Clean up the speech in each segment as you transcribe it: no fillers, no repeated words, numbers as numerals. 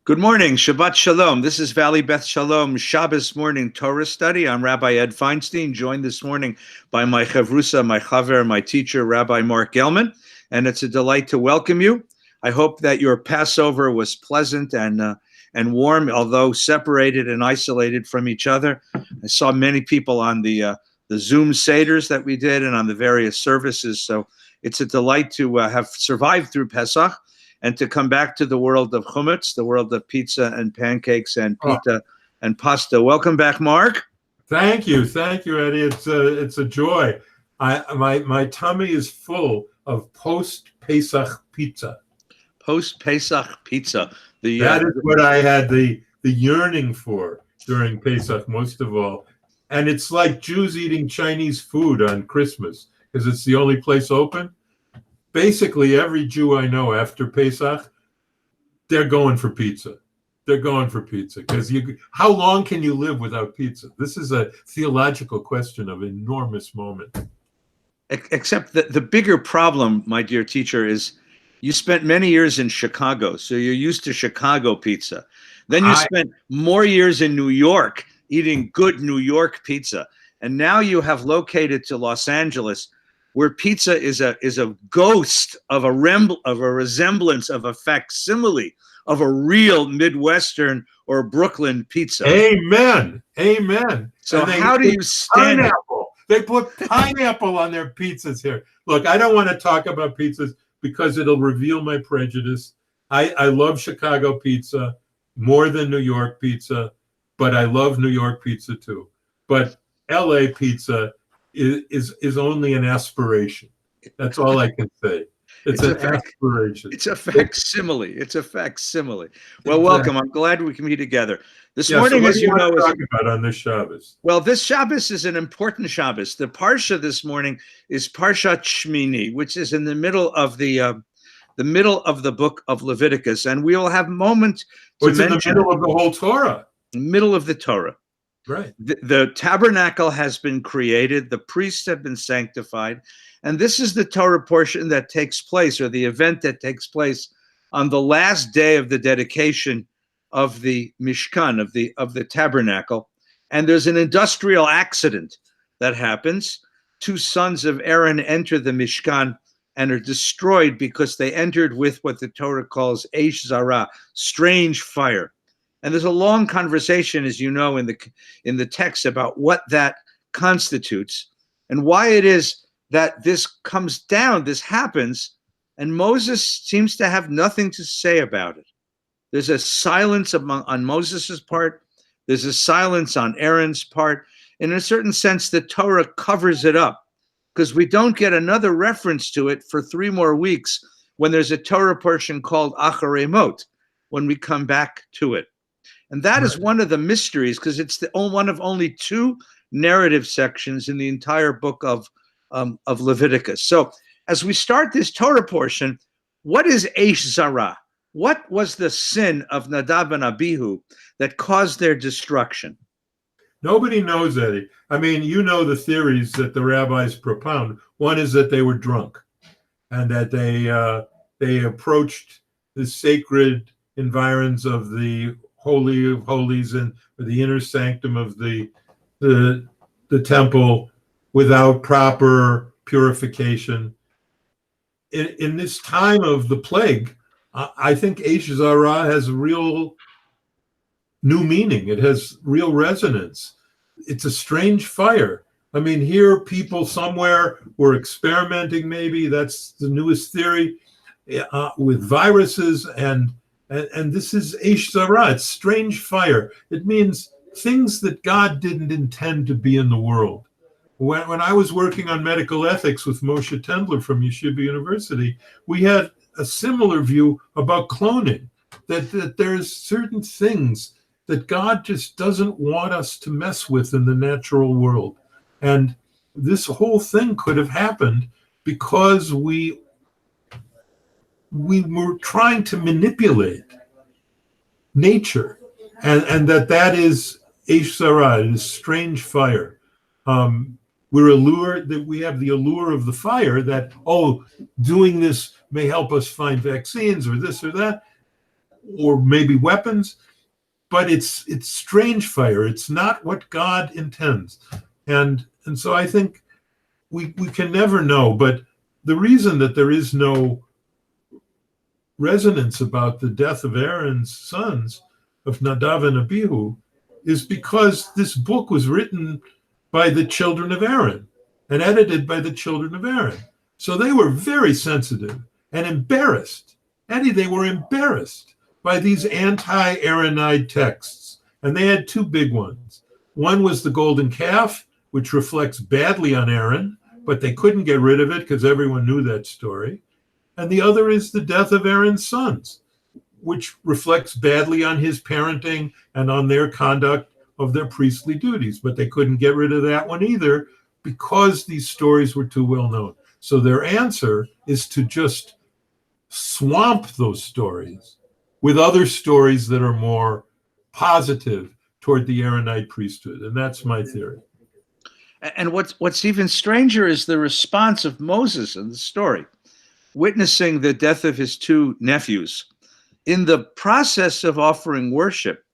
Good morning, Shabbat Shalom. This is Valley Beth Shalom Shabbos morning Torah study. I'm Rabbi Ed Feinstein, joined this morning by my chavrusa, my chaver, my teacher, Rabbi Marc Gellman, and it's a delight to welcome you. I hope that your Passover was pleasant and warm, although separated and isolated from each other. I saw many people on the Zoom seders that we did and on the various services, so it's a delight to have survived through Pesach and to come back to the world of chumetz, the world of pizza and pancakes and pita and pasta. Welcome back, Marc. Thank you, Eddie. It's a joy. My tummy is full of post-Pesach pizza. Post-Pesach pizza. That is what I had the yearning for during Pesach, most of all. And it's like Jews eating Chinese food on Christmas because it's the only place open. Basically, every Jew I know after Pesach, they're going for pizza. They're going for pizza because how long can you live without pizza? This is a theological question of enormous moment. Except that the bigger problem, my dear teacher, is you spent many years in Chicago, so you're used to Chicago pizza. Then you spent more years in New York eating good New York pizza, and now you have located to Los Angeles, where pizza is a ghost of a resemblance of a facsimile of a real Midwestern or Brooklyn pizza. Amen. So how do you stand pineapple? They put pineapple on their pizzas here. Look, I don't want to talk about pizzas because it'll reveal my prejudice. I love Chicago pizza more than New York pizza, but I love New York pizza too. But LA pizza is only an aspiration. That's all I can say. It's an aspiration. It's a facsimile. Well, welcome. I'm glad we can be together. This morning, as you know, talk about on this Shabbos. Well, this Shabbos is an important Shabbos. The parsha this morning is Parshat Shmini, which is in the middle of the book of Leviticus, and we will have a moment to mention. It's in the middle of the whole Torah. Middle of the Torah. Right. The tabernacle has been created. The priests have been sanctified. And this is the Torah portion that takes place, or the event that takes place on the last day of the dedication of the Mishkan, of the tabernacle. And there's an industrial accident that happens. Two sons of Aaron enter the Mishkan and are destroyed because they entered with what the Torah calls Eish Zara, strange fire. And there's a long conversation, as you know, in the text about what that constitutes and why it is that this comes down, this happens, and Moses seems to have nothing to say about it. There's a silence on Moses' part. There's a silence on Aaron's part. In a certain sense, the Torah covers it up because we don't get another reference to it for 3 more weeks when there's a Torah portion called Acharei Mot, when we come back to it. And that is one of the mysteries, because it's one of only 2 narrative sections in the entire book of Leviticus. So as we start this Torah portion, what is Eish Zara? What was the sin of Nadab and Nabihu that caused their destruction? Nobody knows, Eddie. I mean, you know the theories that the rabbis propound. One is that they were drunk and that they approached the sacred environs of the Holy of Holies and the inner sanctum of the temple without proper purification. In this time of the plague, I think Eish Zara has real new meaning. It has real resonance. It's a strange fire. I mean, here people somewhere were experimenting, maybe, that's the newest theory, with viruses, and this is Eish Zara. It's strange fire. It means things that God didn't intend to be in the world. When I was working on medical ethics with Moshe Tendler from Yeshiva University, we had a similar view about cloning, that there's certain things that God just doesn't want us to mess with in the natural world. And this whole thing could have happened because we were trying to manipulate nature, and that is Eish Zara, this strange fire. We're allured, that we have the allure of the fire, that, doing this may help us find vaccines or this or that. or maybe weapons, but it's strange fire. It's not what God intends. And so I think we can never know. But the reason that there is no resonance about the death of Aaron's sons, of Nadab and Nabihu, is because this book was written by the children of Aaron and edited by the children of Aaron. So they were very sensitive and embarrassed. Eddie, they were embarrassed by these anti-Aaronide texts. And they had two big ones. One was the golden calf, which reflects badly on Aaron, but they couldn't get rid of it because everyone knew that story. And the other is the death of Aaron's sons, which reflects badly on his parenting and on their conduct of their priestly duties. But they couldn't get rid of that one either because these stories were too well known. So their answer is to just swamp those stories with other stories that are more positive toward the Aaronite priesthood. And that's my theory. And what's even stranger is the response of Moses in the story, witnessing the death of his two nephews. In the process of offering worship,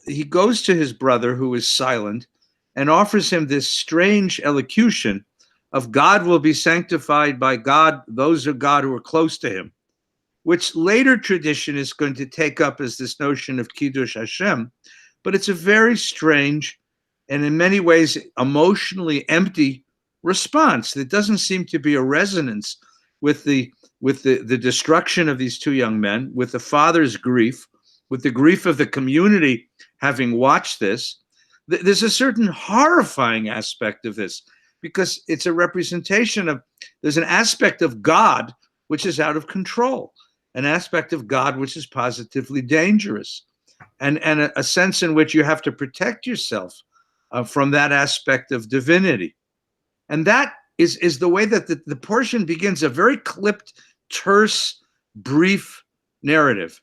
he goes to his brother, who is silent, and offers him this strange elocution of God will be sanctified by God, those of God who are close to him, which later tradition is going to take up as this notion of Kiddush Hashem. But it's a very strange and in many ways emotionally empty response. There doesn't seem to be a resonance with the destruction of these two young men, with the father's grief, with the grief of the community having watched this. There's a certain horrifying aspect of this, because it's a representation of, there's an aspect of God which is out of control, an aspect of God which is positively dangerous, and a sense in which you have to protect yourself from that aspect of divinity. And that is the way that the portion begins, a very clipped, terse, brief narrative.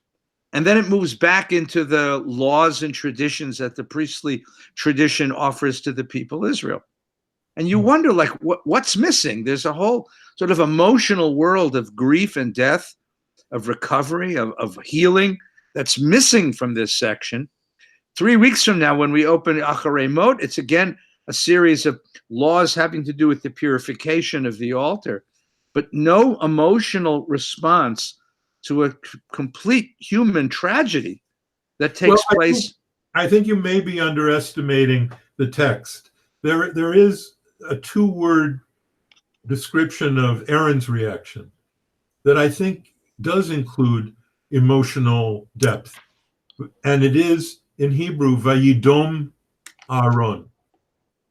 And then it moves back into the laws and traditions that the priestly tradition offers to the people Israel. And you wonder, like, what's missing? There's a whole sort of emotional world of grief and death, of recovery, of healing that's missing from this section. 3 weeks from now, when we open Acharei Mot, it's again a series of laws having to do with the purification of the altar, but no emotional response to a complete human tragedy that takes place. I think you may be underestimating the text. There is a 2-word description of Aaron's reaction that I think does include emotional depth. And it is in Hebrew, Vayidom Aaron.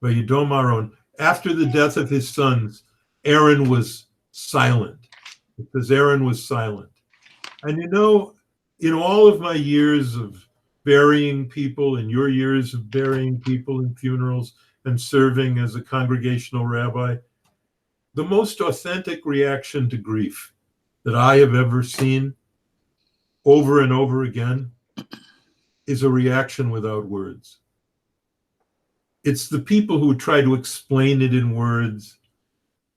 Vayidom Aaron. After the death of his sons, Aaron was silent, because Aaron was silent. And you know, in all of my years of burying people, in your years of burying people in funerals and serving as a congregational rabbi, the most authentic reaction to grief that I have ever seen over and over again is a reaction without words. It's the people who try to explain it in words.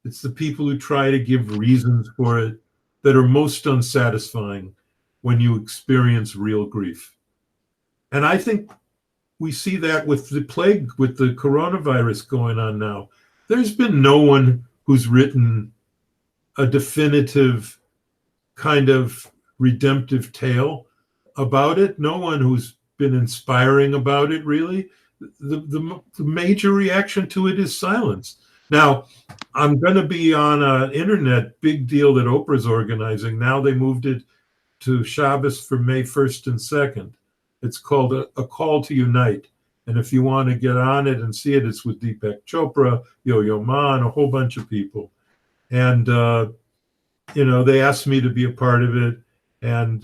It's the people who try to give reasons for it that are most unsatisfying when you experience real grief. And I think we see that with the plague, with the coronavirus going on now. There's been no one who's written a definitive kind of redemptive tale about it. No one who's been inspiring about it, really. The major reaction to it is silence. Now, I'm going to be on an internet big deal that Oprah's organizing. Now they moved it to Shabbos for May 1st and 2nd. It's called a Call to Unite. And if you want to get on it and see it, it's with Deepak Chopra, Yo-Yo Ma, and a whole bunch of people. And, they asked me to be a part of it. And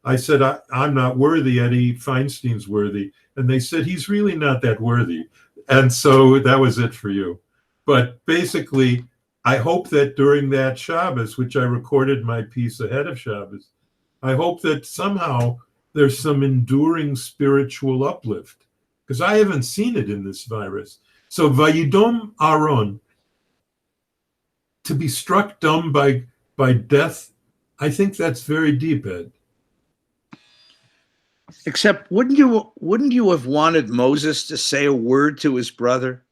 I said, I'm not worthy. Eddie Feinstein's worthy. And they said, he's really not that worthy. And so that was it for you. But basically, I hope that during that Shabbos, which I recorded my piece ahead of Shabbos, I hope that somehow there's some enduring spiritual uplift, because I haven't seen it in this virus. So Vayidom Aaron, to be struck dumb by death, I think that's very deep, Ed. Except, wouldn't you have wanted Moses to say a word to his brother?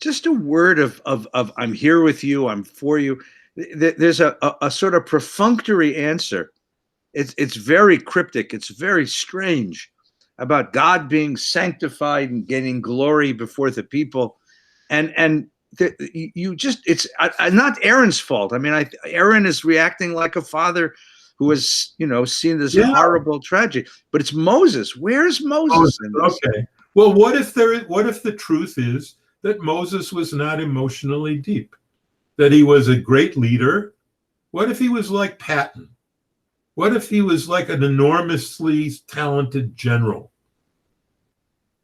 Just a word of I'm here with you, I'm for you. There's a sort of perfunctory answer. It's very cryptic. It's very strange about God being sanctified and getting glory before the people, and you just it's not Aaron's fault. I mean, Aaron is reacting like a father who has seen this Yeah. horrible tragedy, but it's Moses. Where's Moses in this? Okay. Well, what if the truth is that Moses was not emotionally deep, that he was a great leader? What if he was like Patton? What if he was like an enormously talented general,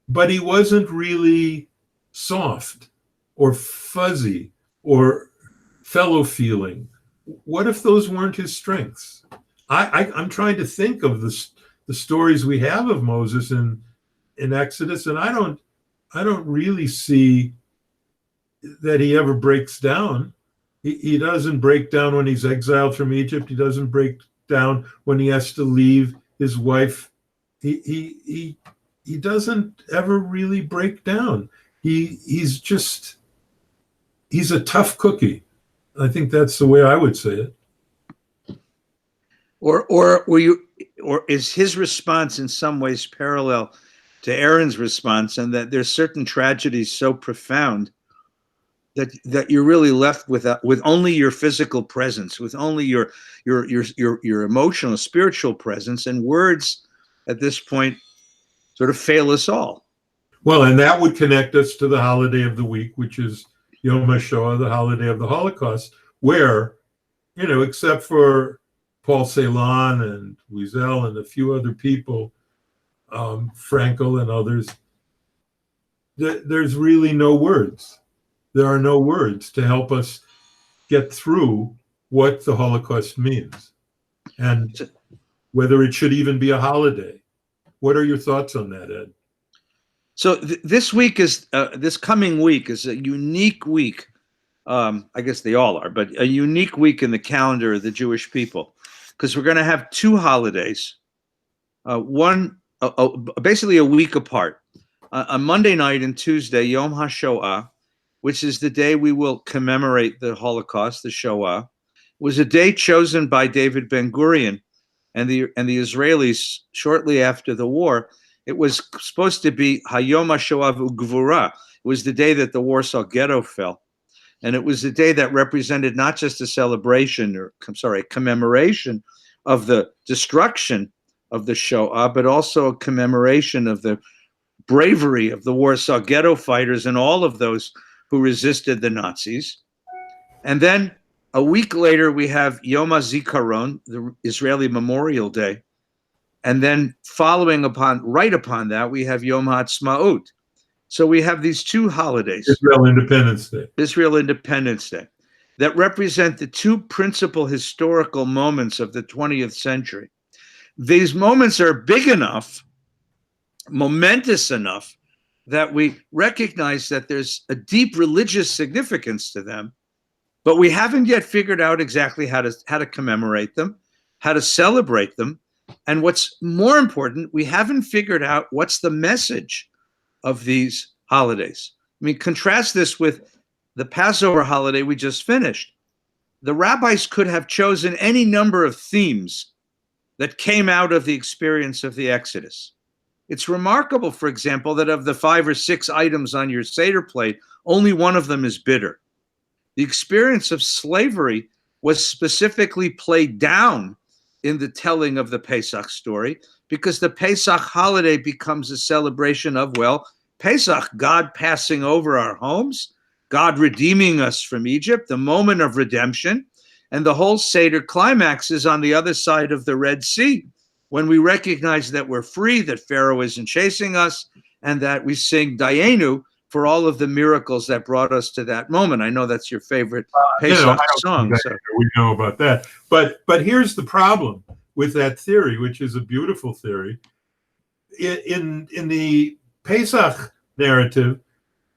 but he wasn't really soft or fuzzy or fellow feeling? What if those weren't his strengths? I'm trying to think of the stories we have of Moses in Exodus, and I don't really see that he ever breaks down. He doesn't break down when he's exiled from Egypt. He doesn't break down when he has to leave his wife. He doesn't ever really break down. He's a tough cookie. I think that's the way I would say it. Or is his response in some ways parallel to Aaron's response, and that there's certain tragedies so profound that you're really left with only your physical presence, with only your emotional, spiritual presence, and words at this point sort of fail us all. Well, and that would connect us to the holiday of the week, which is Yom HaShoah, the holiday of the Holocaust, where, except for Paul Celan and Wiesel and a few other people, Frankel and others, there's really no words. There are no words to help us get through what the Holocaust means and whether it should even be a holiday. What are your thoughts on that, Ed? So this coming week is a unique week. I guess they all are, but a unique week in the calendar of the Jewish people, because we're going to have two holidays, one basically a week apart. On Monday night and Tuesday, Yom HaShoah, which is the day we will commemorate the Holocaust, the Shoah, was a day chosen by David Ben-Gurion and the Israelis shortly after the war. It was supposed to be Hayom HaShoah U'Gvura. It was the day that the Warsaw Ghetto fell. And it was a day that represented not just a commemoration of the destruction of the Shoah, but also a commemoration of the bravery of the Warsaw Ghetto fighters and all of those who resisted the Nazis. And then a week later, we have Yom HaZikaron, the Israeli Memorial Day. And then right upon that, we have Yom HaAtzmaut. So we have these two holidays. Israel Independence Day. That represent the two principal historical moments of the 20th century. These moments are big enough, momentous enough, that we recognize that there's a deep religious significance to them, but we haven't yet figured out exactly how to commemorate them, how to celebrate them, and what's more important, we haven't figured out what's the message of these holidays. I mean, contrast this with the Passover holiday we just finished. The rabbis could have chosen any number of themes that came out of the experience of the Exodus. It's remarkable, for example, that of the 5 or 6 items on your Seder plate, only one of them is bitter. The experience of slavery was specifically played down in the telling of the Pesach story, because the Pesach holiday becomes a celebration of, Pesach, God passing over our homes, God redeeming us from Egypt, the moment of redemption, and the whole Seder climax is on the other side of the Red Sea, when we recognize that we're free, that Pharaoh isn't chasing us, and that we sing Dayenu for all of the miracles that brought us to that moment. I know that's your favorite Pesach song. So. We know about that. But here's the problem with that theory, which is a beautiful theory. In the Pesach narrative,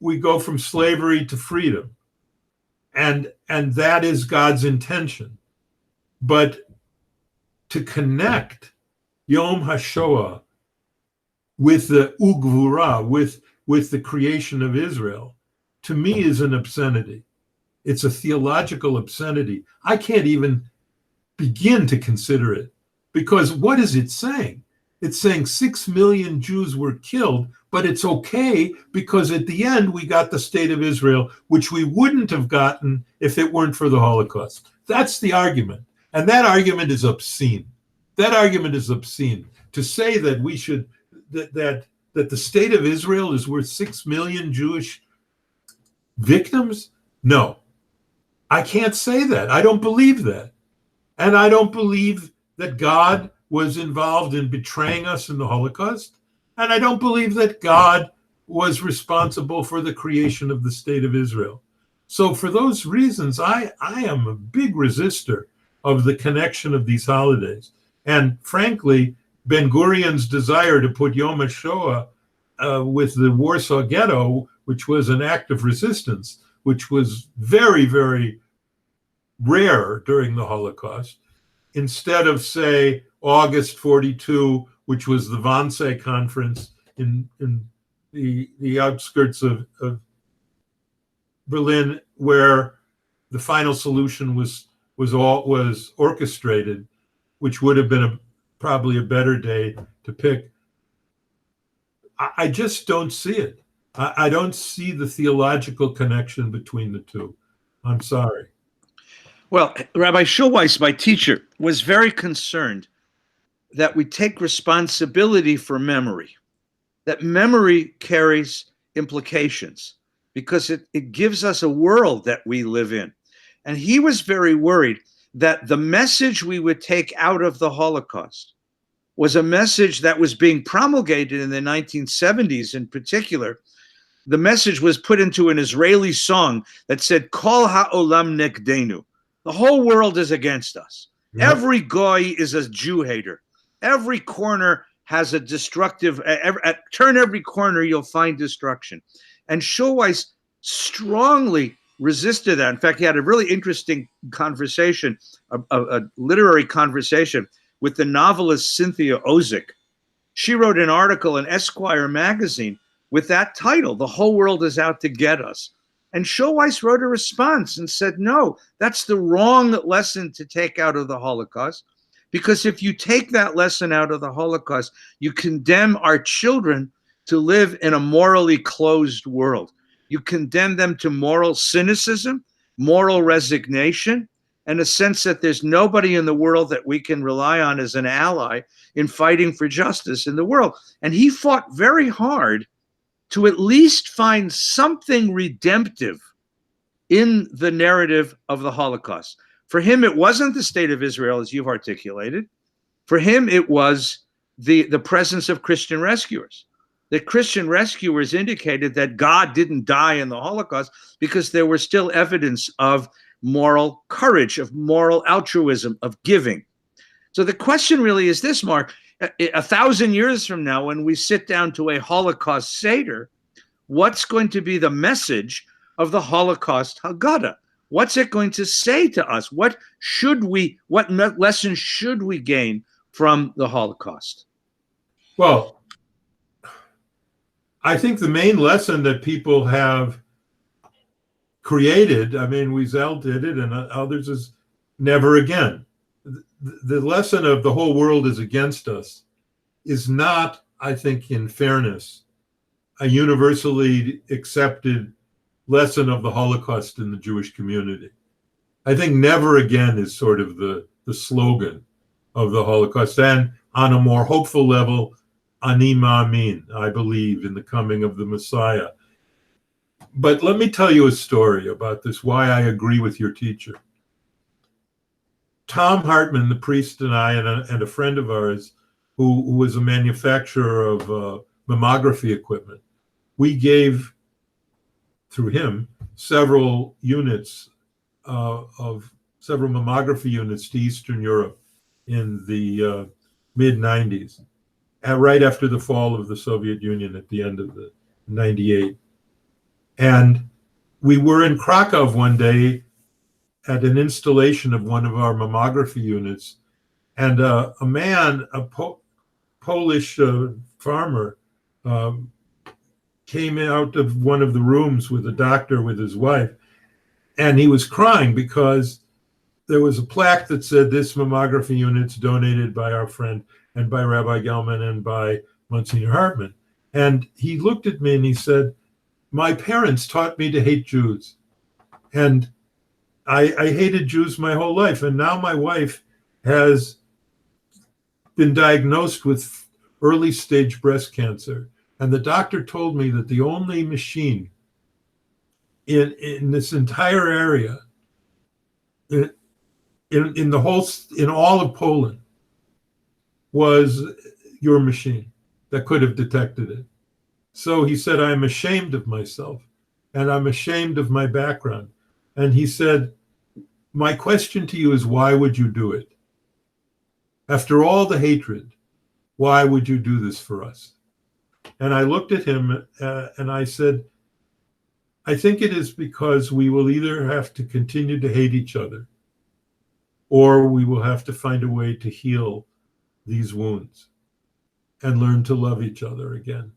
we go from slavery to freedom. And that is God's intention. But to connect Yom HaShoah with the ugvura, with the creation of Israel, to me is an obscenity. It's a theological obscenity. I can't even begin to consider it, because what is it saying? It's saying 6 million Jews were killed, but it's okay because at the end we got the state of Israel, which we wouldn't have gotten if it weren't for the Holocaust. That's the argument. And that argument is obscene. That argument is obscene. To say that we should, that the state of Israel is worth 6 million Jewish victims? No, I can't say that. I don't believe that. And I don't believe that God was involved in betraying us in the Holocaust. And I don't believe that God was responsible for the creation of the state of Israel. So for those reasons, I am a big resistor of the connection of these holidays. And frankly, Ben-Gurion's desire to put Yom HaShoah with the Warsaw Ghetto, which was an act of resistance, which was very, very rare during the Holocaust, instead of, say, August 42, which was the Wannsee Conference in the outskirts of Berlin, where the final solution was orchestrated, which would have been probably a better day to pick. I just don't see it. I don't see the theological connection between the two. I'm sorry. Well, Rabbi Schulweis, my teacher, was very concerned that we take responsibility for memory, that memory carries implications because it gives us a world that we live in. And he was very worried that the message we would take out of the Holocaust was a message that was being promulgated in the 1970s in particular. The message was put into an Israeli song that said, Kol ha'olam nekdenu. The whole world is against us. Yep. Every goy is a Jew hater. Every corner has a destructive, turn every corner, you'll find destruction. And Schulweis strongly resisted that. In fact, he had a really interesting conversation, a literary conversation with the novelist Cynthia Ozick. She wrote an article in Esquire magazine with that title, The Whole World is Out to Get Us. And Schulweis wrote a response and said, no, that's the wrong lesson to take out of the Holocaust. Because if you take that lesson out of the Holocaust, you condemn our children to live in a morally closed world. You condemn them to moral cynicism, moral resignation, and a sense that there's nobody in the world that we can rely on as an ally in fighting for justice in the world. And he fought very hard to at least find something redemptive in the narrative of the Holocaust. For him, it wasn't the state of Israel, as you've articulated. For him, it was the presence of Christian rescuers. The Christian rescuers indicated that God didn't die in the Holocaust because there was still evidence of moral courage, of moral altruism, of giving. So the question really is this, Marc. 1,000 years from now, when we sit down to a Holocaust Seder, what's going to be the message of the Holocaust Haggadah? What's it going to say to us? What lessons should we gain from the Holocaust? Well, I think the main lesson that people have created, I mean, Wiesel did it and others, is never again. The lesson of the whole world is against us is not, I think, in fairness, a universally accepted lesson of the Holocaust in the Jewish community. I think never again is sort of the slogan of the Holocaust. And on a more hopeful level, Ani Ma'amin, I believe in the coming of the Messiah. But let me tell you a story about this, why I agree with your teacher. Tom Hartman, the priest, and I, and a friend of ours who was a manufacturer of mammography equipment, we gave, through him, several units several mammography units to Eastern Europe in the mid-90s, right after the fall of the Soviet Union at the end of the 98. And we were in Krakow one day at an installation of one of our mammography units, and a man, Polish farmer, um, came out of one of the rooms with a doctor with his wife, and he was crying because there was a plaque that said, "This mammography unit's donated by our friend and by Rabbi Gellman and by Monsignor Hartman." And he looked at me and he said, "My parents taught me to hate Jews. And I hated Jews my whole life. And now my wife has been diagnosed with early stage breast cancer. And the doctor told me that the only machine in this entire area, in all of Poland, was your machine that could have detected it." So he said, "I'm ashamed of myself and I'm ashamed of my background." And he said, "My question to you is, why would you do it? After all the hatred, why would you do this for us?" And I looked at him and I said, "I think it is because we will either have to continue to hate each other, or we will have to find a way to heal these wounds and learn to love each other again."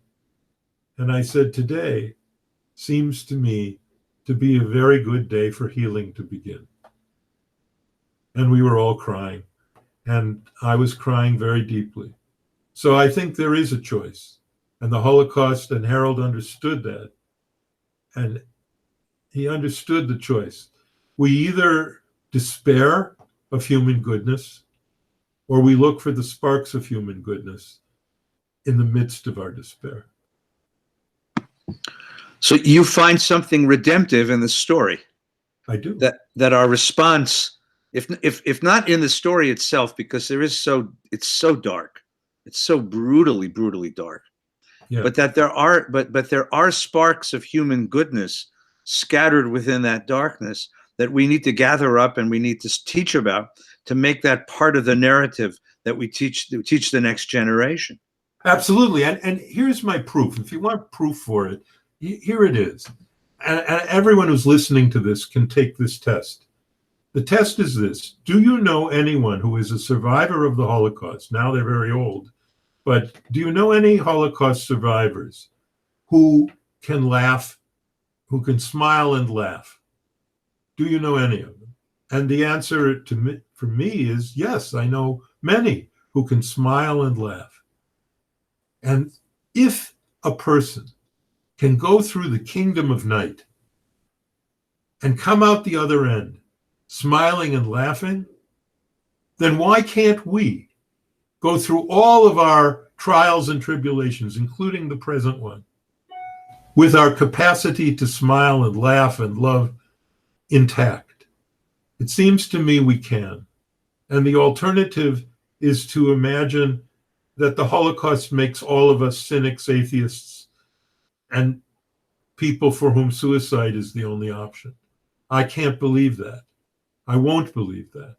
And I said, "Today seems to me to be a very good day for healing to begin." And we were all crying, and I was crying very deeply. So I think there is a choice, and the Holocaust and Harold understood that, and he understood the choice. We either despair of human goodness, or we look for the sparks of human goodness in the midst of our despair. So you find something redemptive in the story. I do. That our response, if not in the story itself, because it's so dark, it's so brutally dark. Yeah. But that there are sparks of human goodness scattered within that darkness that we need to gather up and we need to teach about, to make that part of the narrative that we teach the next generation. Absolutely. And here's my proof. If you want proof for it, here it is. And everyone who's listening to this can take this test. The test is this: do you know anyone who is a survivor of the Holocaust? Now they're very old, but do you know any Holocaust survivors who can laugh, who can smile and laugh? Do you know any of them? And the answer for me is yes, I know many who can smile and laugh. And if a person can go through the kingdom of night and come out the other end smiling and laughing, then why can't we go through all of our trials and tribulations, including the present one, with our capacity to smile and laugh and love intact? It seems to me we can. And the alternative is to imagine that the Holocaust makes all of us cynics, atheists, and people for whom suicide is the only option. I can't believe that. I won't believe that.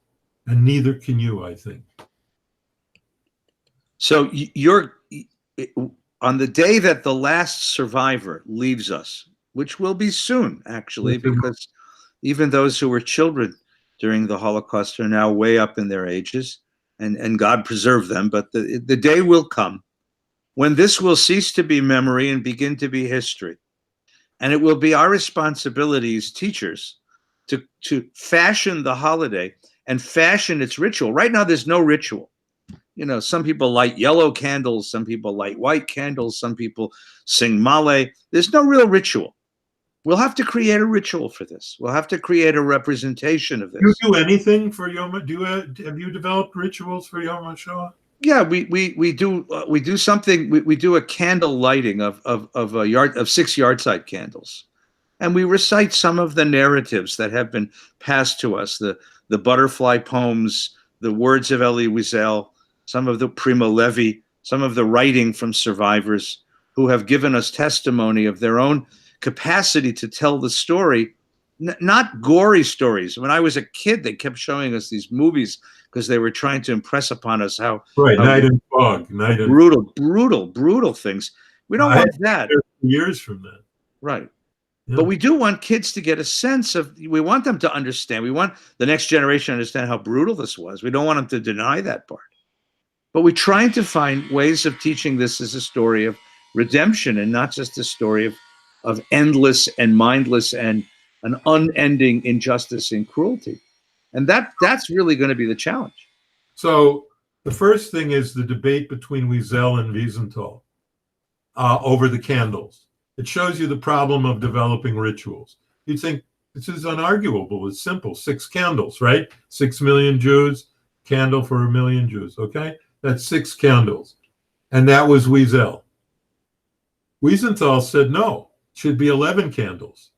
And neither can you, I think. So you're on the day that the last survivor leaves us, which will be soon, actually, because even those who were children during the Holocaust are now way up in their ages, and God preserve them. But the day will come when this will cease to be memory and begin to be history. And it will be our responsibility as teachers to fashion the holiday and fashion its ritual. Right now, there's no ritual. You know, some people light yellow candles, some people light white candles, some people sing Male. There's no real ritual. We'll have to create a ritual for this. We'll have to create a representation of this. Do you do anything for Yom? Have you developed rituals for Yom HaShoah? Yeah, we do something. We do a candle lighting of 6 yard-side candles, and we recite some of the narratives that have been passed to us: the butterfly poems, the words of Elie Wiesel, some of the Primo Levi, some of the writing from survivors who have given us testimony of their own capacity to tell the story, not gory stories. When I was a kid, they kept showing us these movies because they were trying to impress upon us how Night and Fog, brutal things. We don't want that. Years from that, right? Yeah. But we do want kids to get a sense of. We want them to understand. We want the next generation to understand how brutal this was. We don't want them to deny that part. But we're trying to find ways of teaching this as a story of redemption and not just a story of endless and mindless and an unending injustice and cruelty. And that's really going to be the challenge. So the first thing is the debate between Wiesel and Wiesentol over the candles. It shows you the problem of developing rituals. You'd think this is unarguable. It's simple. 6 candles, right? 6 million Jews, candle for 1 million Jews, okay? That's 6 candles. And that was Wiesel. Wiesenthal said, no, it should be 11 candles.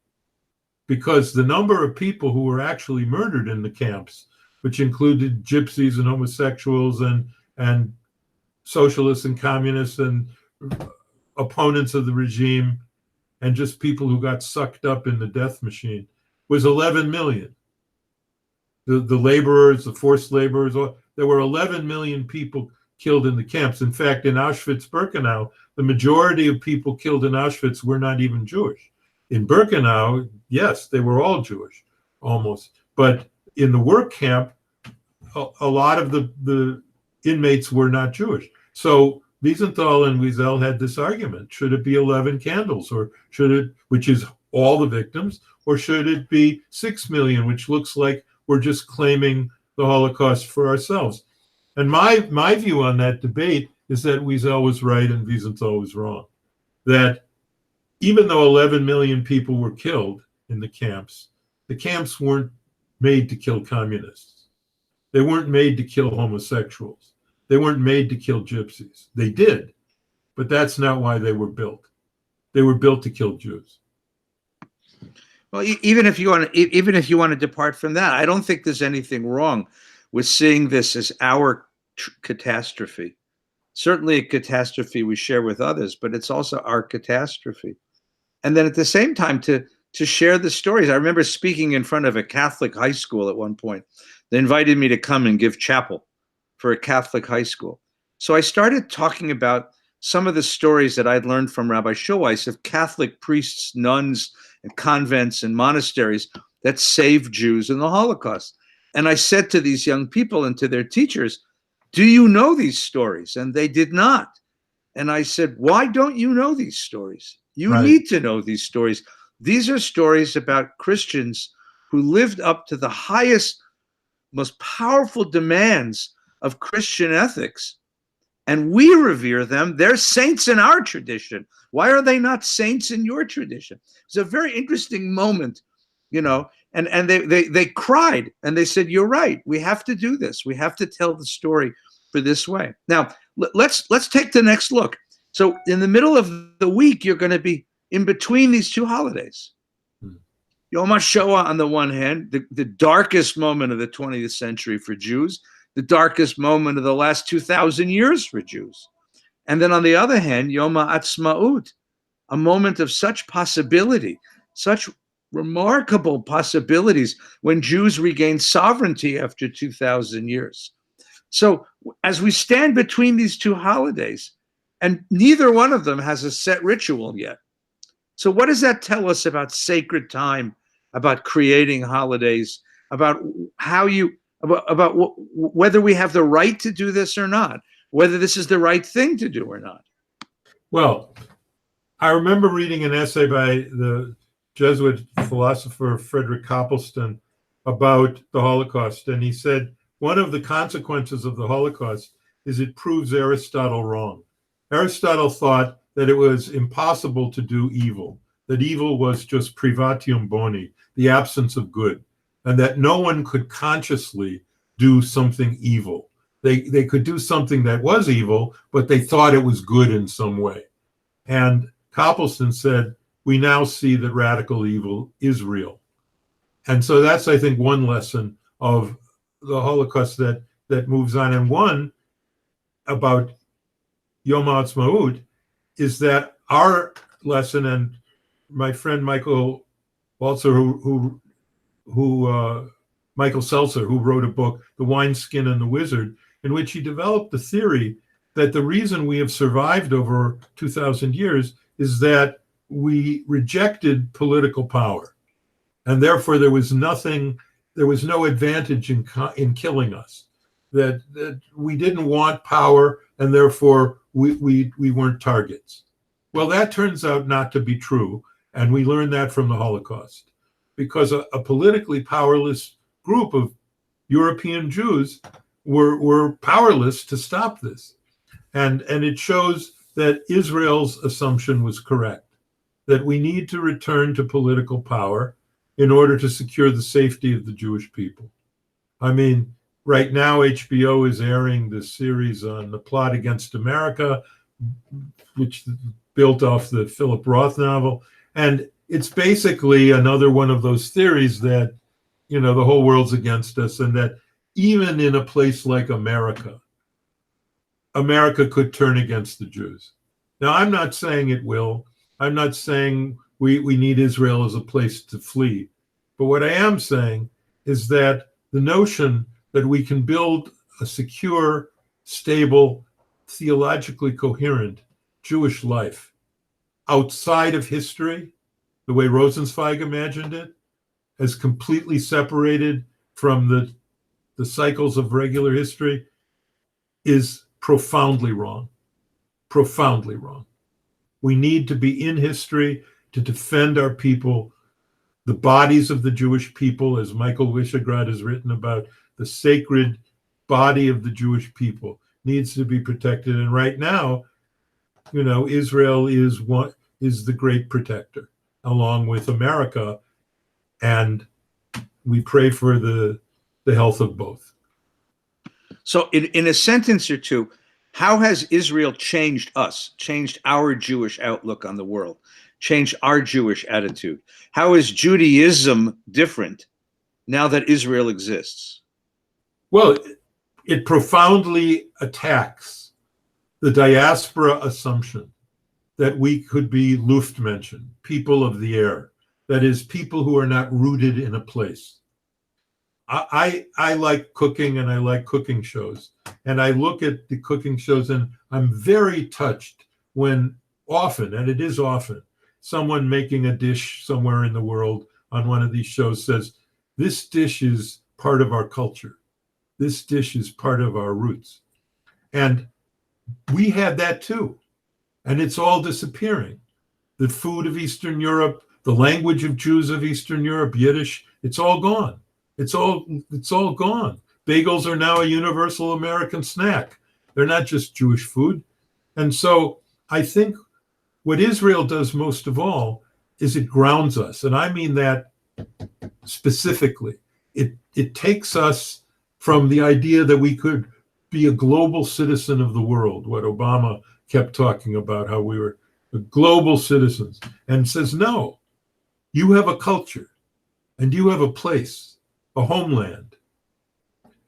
Because the number of people who were actually murdered in the camps, which included gypsies and homosexuals and socialists and communists and opponents of the regime, and just people who got sucked up in the death machine, was 11 million. The laborers, the forced laborers, there were 11 million people killed in the camps. In fact, in Auschwitz-Birkenau, the majority of people killed in Auschwitz were not even Jewish. In Birkenau, yes, they were all Jewish, almost. But in the work camp, a lot of the inmates were not Jewish. So Wiesenthal and Wiesel had this argument: should it be 11 candles, or should it, which is all the victims, or should it be 6 million, which looks like we're just claiming the Holocaust for ourselves? And my view on that debate is that Wiesel was right and Wiesenthal was wrong. That even though 11 million people were killed in the camps weren't made to kill communists. They weren't made to kill homosexuals. They weren't made to kill gypsies. They did, but that's not why they were built. They were built to kill Jews. Well, even if you want to depart from that, I don't think there's anything wrong with seeing this as our catastrophe. Certainly a catastrophe we share with others, but it's also our catastrophe. And then at the same time to share the stories. I remember speaking in front of a Catholic high school at one point. They invited me to come and give chapel for a Catholic high school. So I started talking about some of the stories that I'd learned from Rabbi Schulweis of Catholic priests, nuns, and convents and monasteries that saved Jews in the Holocaust. And I said to these young people and to their teachers, do you know these stories? And they did not. And I said, why don't you know these stories? You need to know these stories. These are stories about Christians who lived up to the highest, most powerful demands of Christian ethics. And we revere them. They're saints in our tradition. Why are they not saints in your tradition? It's a very interesting moment, you know, and they cried and they said, you're right. We have to do this. We have to tell the story for this way. Now, let's take the next look. So in the middle of the week, you're going to be in between these two holidays. Yom HaShoah on the one hand, the darkest moment of the 20th century for Jews, the darkest moment of the last 2,000 years for Jews. And then on the other hand, Yom HaAtzmaut, a moment of such possibility, such remarkable possibilities when Jews regained sovereignty after 2,000 years. So as we stand between these two holidays, and neither one of them has a set ritual yet. So what does that tell us about sacred time, about creating holidays, about how you, about whether we have the right to do this or not, whether this is the right thing to do or not? Well, I remember reading an essay by the Jesuit philosopher Frederick Copleston about the Holocaust, and he said, one of the consequences of the Holocaust is it proves Aristotle wrong. Aristotle thought that it was impossible to do evil, that evil was just privatium boni, the absence of good, and that no one could consciously do something evil. They could do something that was evil, but they thought it was good in some way. And Copleston said, we now see that radical evil is real. And so that's, I think, one lesson of the Holocaust that moves on. And one about Yom HaAtzmaut is that our lesson, and my friend Michael Walzer, Michael Seltzer, who wrote a book, The Wineskin and the Wizard, in which he developed the theory that the reason we have survived over 2,000 years is that we rejected political power. And therefore there was no advantage in killing us, that we didn't want power, and therefore we weren't targets. Well, that turns out not to be true. And we learned that from the Holocaust, because a politically powerless group of European Jews were powerless to stop this. And it shows that Israel's assumption was correct, that we need to return to political power in order to secure the safety of the Jewish people. I mean, right now, HBO is airing this series on the plot against America, which built off the Philip Roth novel. And it's basically another one of those theories that, the whole world's against us, and that even in a place like America, America could turn against the Jews. Now, I'm not saying it will. I'm not saying we need Israel as a place to flee. But what I am saying is that the notion that we can build a secure, stable, theologically coherent Jewish life outside of history, the way Rosenzweig imagined it, as completely separated from the cycles of regular history, is profoundly wrong. Profoundly wrong. We need to be in history to defend our people, the bodies of the Jewish people, as Michael Wyshegrad has written about. The sacred body of the Jewish people needs to be protected. And right now, Israel is the great protector, along with America. And we pray for the health of both. So in a sentence or two, how has Israel changed us, changed our Jewish outlook on the world, changed our Jewish attitude? How is Judaism different now that Israel exists? Well, it profoundly attacks the diaspora assumption that we could be Luftmenschen, people of the air. That is, people who are not rooted in a place. I like cooking, and I like cooking shows. And I look at the cooking shows, and I'm very touched when often, and it is often, someone making a dish somewhere in the world on one of these shows says, this dish is part of our culture. This dish is part of our roots. And we had that too. And it's all disappearing. The food of Eastern Europe, the language of Jews of Eastern Europe, Yiddish, it's all gone. It's all gone. Bagels are now a universal American snack. They're not just Jewish food. And so I think what Israel does most of all is it grounds us. And I mean that specifically. It takes us from the idea that we could be a global citizen of the world, what Obama kept talking about, how we were global citizens, and says, no, you have a culture, and you have a place, a homeland.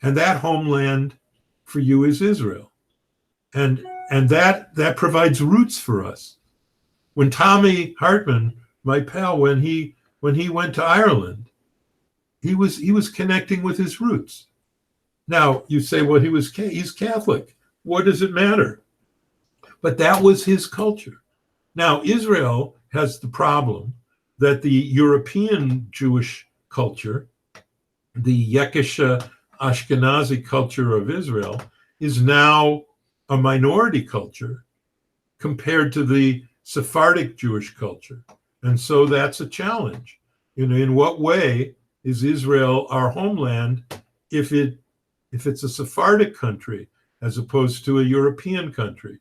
And that homeland for you is Israel. And that provides roots for us. When Tommy Hartman, my pal, when he went to Ireland, he was connecting with his roots. Now, you say, well, he's Catholic. What does it matter? But that was his culture. Now, Israel has the problem that the European Jewish culture, the Yekisha Ashkenazi culture of Israel, is now a minority culture compared to the Sephardic Jewish culture. And so that's a challenge. In what way is Israel our homeland if it's a Sephardic country as opposed to a European country?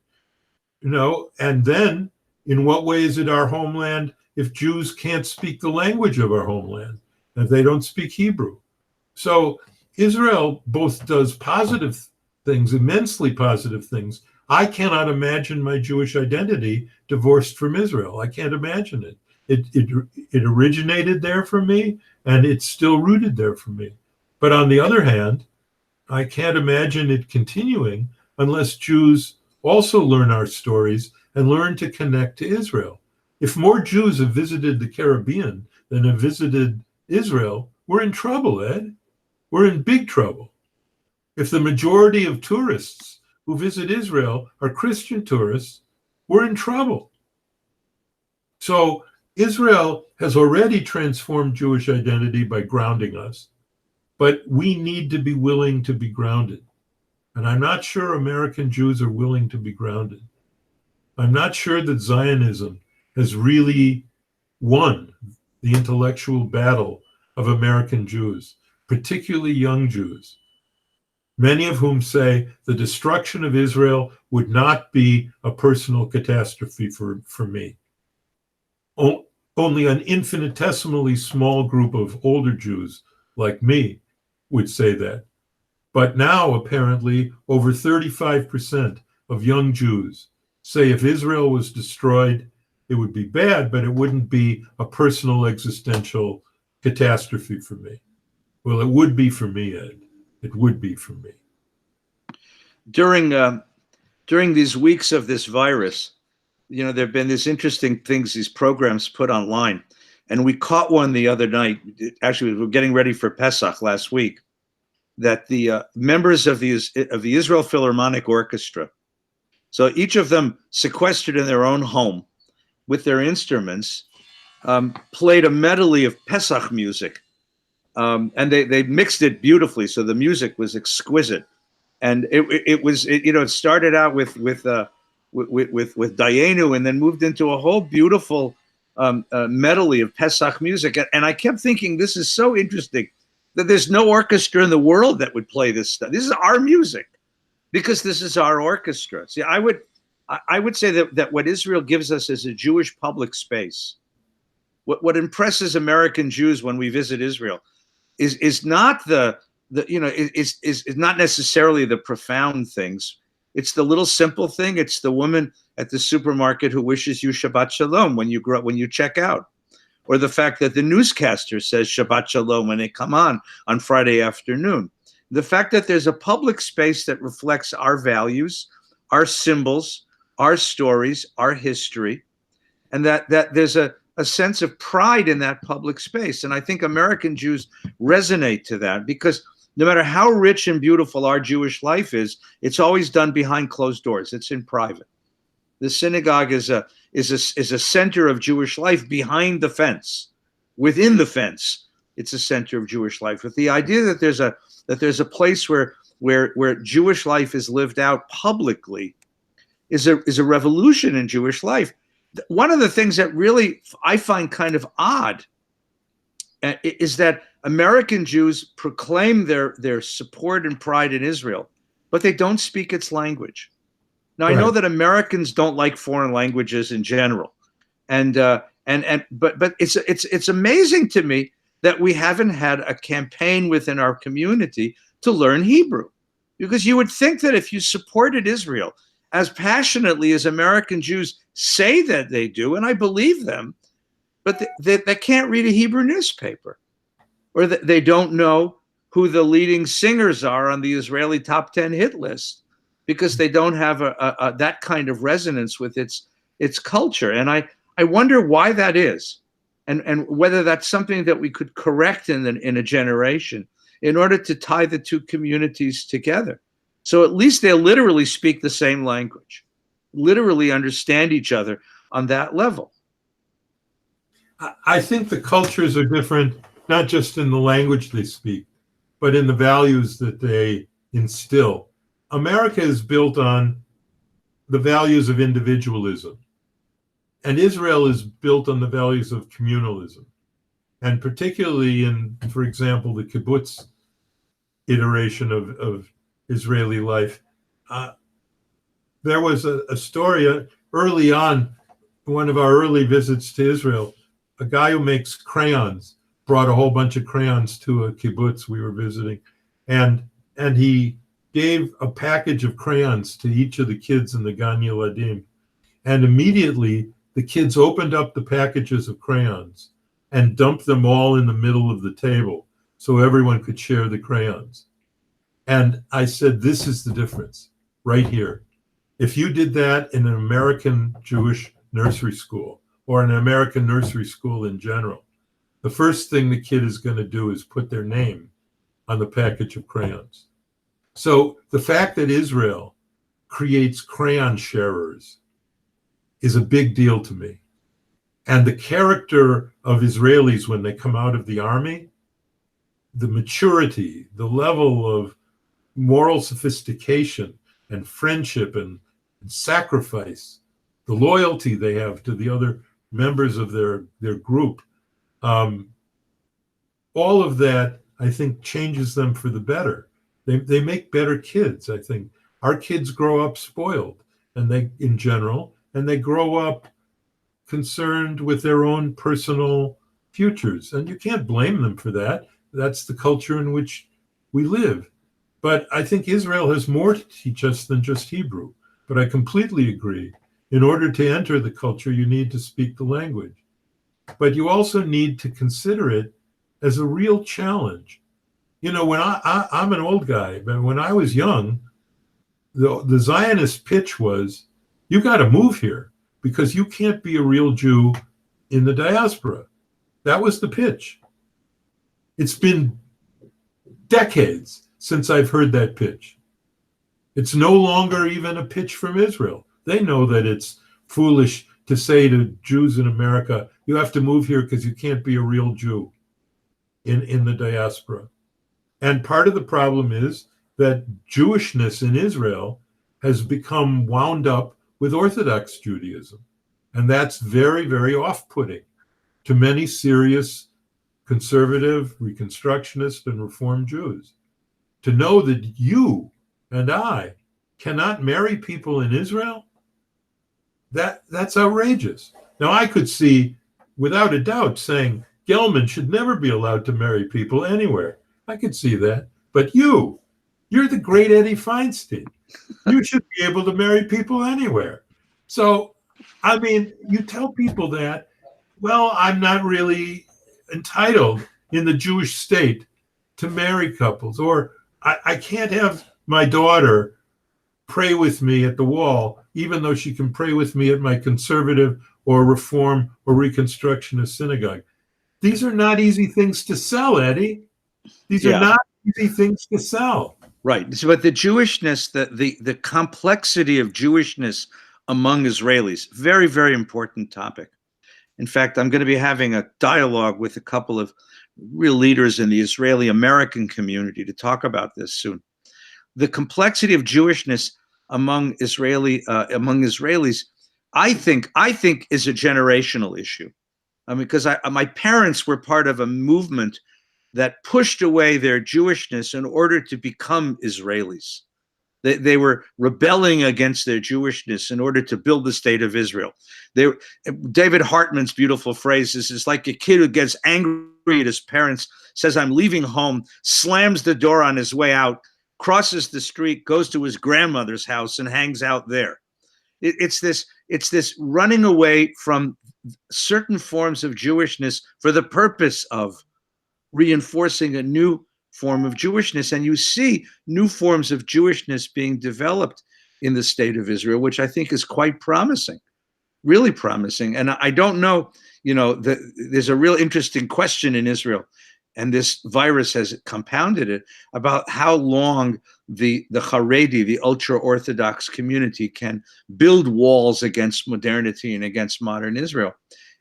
And then in what way is it our homeland if Jews can't speak the language of our homeland, if they don't speak Hebrew? So Israel both does positive things, immensely positive things. I cannot imagine my Jewish identity divorced from Israel. I can't imagine it. It originated there for me, and it's still rooted there for me. But on the other hand, I can't imagine it continuing unless Jews also learn our stories and learn to connect to Israel. If more Jews have visited the Caribbean than have visited Israel, we're in trouble, Ed. We're in big trouble. If the majority of tourists who visit Israel are Christian tourists, we're in trouble. So Israel has already transformed Jewish identity by grounding us, but we need to be willing to be grounded. And I'm not sure American Jews are willing to be grounded. I'm not sure that Zionism has really won the intellectual battle of American Jews, particularly young Jews, many of whom say the destruction of Israel would not be a personal catastrophe for me. Only an infinitesimally small group of older Jews like me would say that. But now, apparently, over 35% of young Jews say if Israel was destroyed, it would be bad, but it wouldn't be a personal existential catastrophe for me. Well, it would be for me, Ed. It would be for me. During these weeks of this virus, there have been these interesting things, these programs put online. And we caught one the other night. Actually, we were getting ready for Pesach last week, that the members of the Israel Philharmonic Orchestra, so each of them sequestered in their own home with their instruments, played a medley of Pesach music. And they mixed it beautifully, so the music was exquisite. And it started out with Dayenu, and then moved into a whole beautiful medley of Pesach music. And I kept thinking, this is so interesting that there's no orchestra in the world that would play this stuff. This is our music, because this is our orchestra. See, I would say that what Israel gives us is a Jewish public space. What impresses American Jews when we visit Israel is not is not necessarily the profound things. It's the little simple thing. It's the woman at the supermarket who wishes you Shabbat Shalom when you check out, or the fact that the newscaster says Shabbat Shalom when they come on Friday afternoon. The fact that there's a public space that reflects our values, our symbols, our stories, our history, and that there's a sense of pride in that public space. And I think American Jews resonate to that, because no matter how rich and beautiful our Jewish life is, it's always done behind closed doors. It's in private. The synagogue is a center of Jewish life behind the fence. Within the fence, it's a center of Jewish life. With the idea that there's a place where Jewish life is lived out publicly is a revolution in Jewish life. One of the things that really I find kind of odd is that American Jews proclaim their support and pride in Israel, but they don't speak its language. Now, right. I know that Americans don't like foreign languages in general, but it's amazing to me that we haven't had a campaign within our community to learn Hebrew, because you would think that if you supported Israel as passionately as American Jews say that they do, and I believe them, but they can't read a Hebrew newspaper, or that they don't know who the leading singers are on the Israeli top 10 hit list, because they don't have that kind of resonance with its culture. And I wonder why that is, and whether that's something that we could correct in a generation in order to tie the two communities together. So at least they'll literally speak the same language, literally understand each other on that level. I think the cultures are different, not just in the language they speak, but in the values that they instill. America is built on the values of individualism, and Israel is built on the values of communalism. And particularly in, for example, the kibbutz iteration of Israeli life. There was a story early on, one of our early visits to Israel. A guy who makes crayons brought a whole bunch of crayons to a kibbutz we were visiting, and he gave a package of crayons to each of the kids in the Gan Yeladim. And immediately the kids opened up the packages of crayons and dumped them all in the middle of the table so everyone could share the crayons. And I said, this is the difference right here. If you did that in an American Jewish nursery school, or an American nursery school in general, the first thing the kid is going to do is put their name on the package of crayons. So the fact that Israel creates crayon sharers is a big deal to me. And the character of Israelis when they come out of the army, the maturity, the level of moral sophistication and friendship and sacrifice, the loyalty they have to the other members of their group. All of that, I think, changes them for the better. They make better kids, I think. Our kids grow up spoiled, in general, and they grow up concerned with their own personal futures. And you can't blame them for that. That's the culture in which we live. But I think Israel has more to teach us than just Hebrew. But I completely agree. In order to enter the culture, you need to speak the language. But you also need to consider it as a real challenge. You know, when I'm an old guy, but when I was young, the Zionist pitch was, you got to move here because you can't be a real Jew in the diaspora. That was the pitch. It's been decades since I've heard that pitch. It's no longer even a pitch from Israel. They know that it's foolish to say to Jews in America, you have to move here because you can't be a real Jew in the diaspora. And part of the problem is that Jewishness in Israel has become wound up with Orthodox Judaism. And that's very, very off-putting to many serious conservative, Reconstructionist, and Reform Jews. To know that you and I cannot marry people in Israel, that's outrageous. Now, I could see, without a doubt, saying Gellman should never be allowed to marry people anywhere. I could see that. But you're the great Eddie Feinstein. You should be able to marry people anywhere. So, I mean, you tell people that, well, I'm not really entitled in the Jewish state to marry couples, or I can't have my daughter pray with me at the wall, even though she can pray with me at my conservative or Reform or Reconstructionist synagogue. These are not easy things to sell, Eddie. These are not easy things to sell. Right. So, but the Jewishness, the complexity of Jewishness among Israelis, very, very important topic. In fact, I'm going to be having a dialogue with a couple of real leaders in the Israeli American community to talk about this soon. The complexity of Jewishness among Israelis, I think is a generational issue. I mean, because my parents were part of a movement that pushed away their Jewishness in order to become Israelis. They were rebelling against their Jewishness in order to build the state of Israel. David Hartman's beautiful phrase is, it's like a kid who gets angry at his parents, says, I'm leaving home, slams the door on his way out, crosses the street, goes to his grandmother's house and hangs out there. It's this running away from certain forms of Jewishness for the purpose of reinforcing a new form of Jewishness. And you see new forms of Jewishness being developed in the state of Israel, which I think is quite promising, really promising. And I don't know, there's a real interesting question in Israel, and this virus has compounded it, about how long the Haredi, the ultra-Orthodox community, can build walls against modernity and against modern Israel,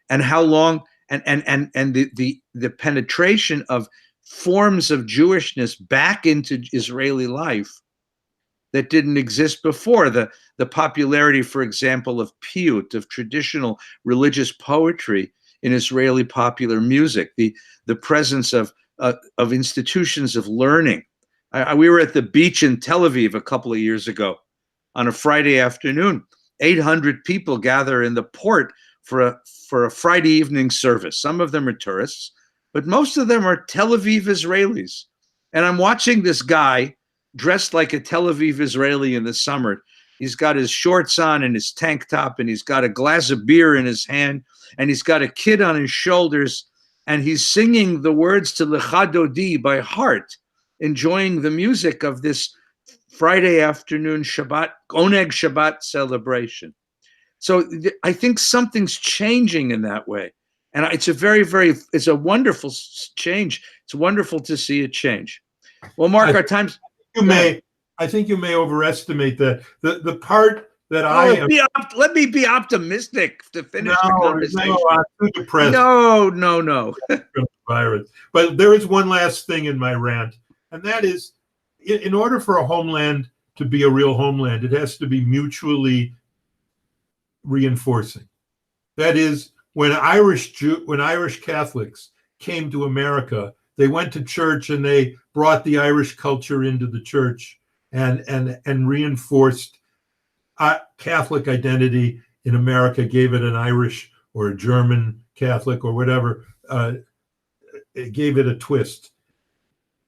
and how long, and the penetration of forms of Jewishness back into Israeli life that didn't exist before. The popularity, for example, of piyut, of traditional religious poetry in Israeli popular music, the presence of institutions of learning. We were at the beach in Tel Aviv a couple of years ago on a Friday afternoon. 800 people gather in the port for a Friday evening service. Some of them are tourists, but most of them are Tel Aviv Israelis. And I'm watching this guy dressed like a Tel Aviv Israeli in the summer. He's got his shorts on and his tank top, and he's got a glass of beer in his hand, and he's got a kid on his shoulders, and he's singing the words to Lecha Dodi by heart, enjoying the music of this Friday afternoon Shabbat, Oneg Shabbat celebration. So I think something's changing in that way. And it's a wonderful change. It's wonderful to see it change. Well, Marc, our time's... I think you may overestimate the part that let me be optimistic to finish the conversation. No, I'm too depressed. No. Virus. But there is one last thing in my rant, and that is, in order for a homeland to be a real homeland, it has to be mutually reinforcing. That is, when Irish Catholics came to America, they went to church and they brought the Irish culture into the church and reinforced Catholic identity in America, gave it an Irish or a German Catholic or whatever, it gave it a twist.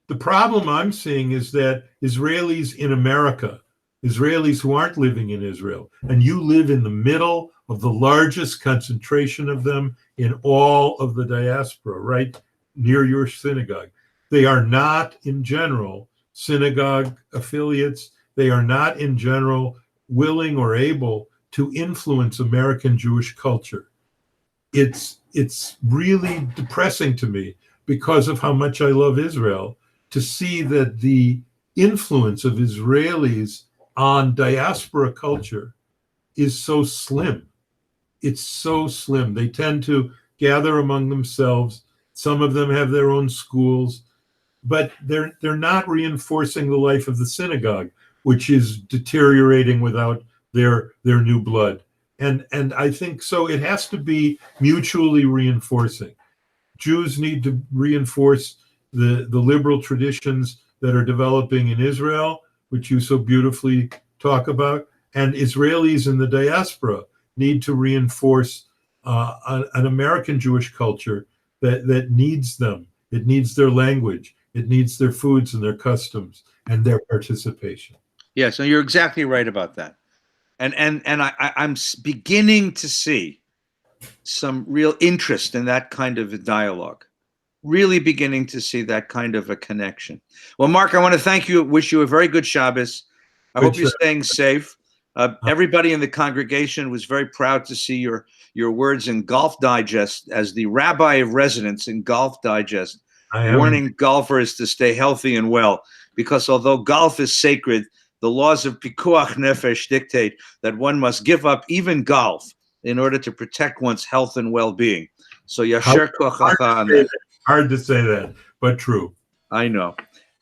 The problem I'm seeing is that Israelis in America, Israelis who aren't living in Israel, and you live in the middle of the largest concentration of them in all of the diaspora, right near your synagogue. They are not, in general, synagogue affiliates. They are not, in general, willing or able to influence American Jewish culture. It's really depressing to me, because of how much I love Israel, to see that the influence of Israelis on diaspora culture is so slim. It's so slim. They tend to gather among themselves. Some of them have their own schools, but they're not reinforcing the life of the synagogue, which is deteriorating without their new blood. And I think so it has to be mutually reinforcing. Jews need to reinforce the liberal traditions that are developing in Israel, which you so beautifully talk about, and Israelis in the diaspora need to reinforce an American Jewish culture that needs them. It needs their language. It needs their foods and their customs and their participation. Yeah, so you're exactly right about that. And I'm beginning to see some real interest in that kind of a dialogue. Really beginning to see that kind of a connection. Well, Marc, I want to thank you. Wish you a very good Shabbos. I hope you're staying safe. Everybody in the congregation was very proud to see your words in Golf Digest as the rabbi of residents in Golf Digest, warning golfers to stay healthy and well, because although golf is sacred, the laws of Pikuach Nefesh dictate that one must give up even golf in order to protect one's health and well-being. So Yasher Kochacha on that. Hard to say that, but true. I know.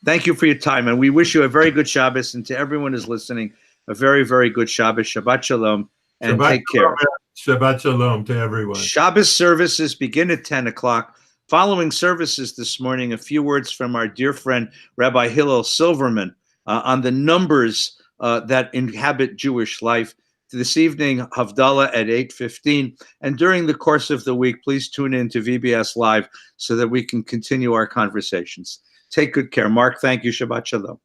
Thank you for your time, and we wish you a very good Shabbos, and to everyone who's listening, a very, very good Shabbos. Shabbat Shalom, and take care. Shabbat Shalom to everyone. Shabbos services begin at 10 o'clock. Following services this morning, a few words from our dear friend, Rabbi Hillel Silverman, on the numbers that inhabit Jewish life. This evening, Havdalah at 8:15. And during the course of the week, please tune in to VBS Live so that we can continue our conversations. Take good care. Marc, thank you. Shabbat Shalom.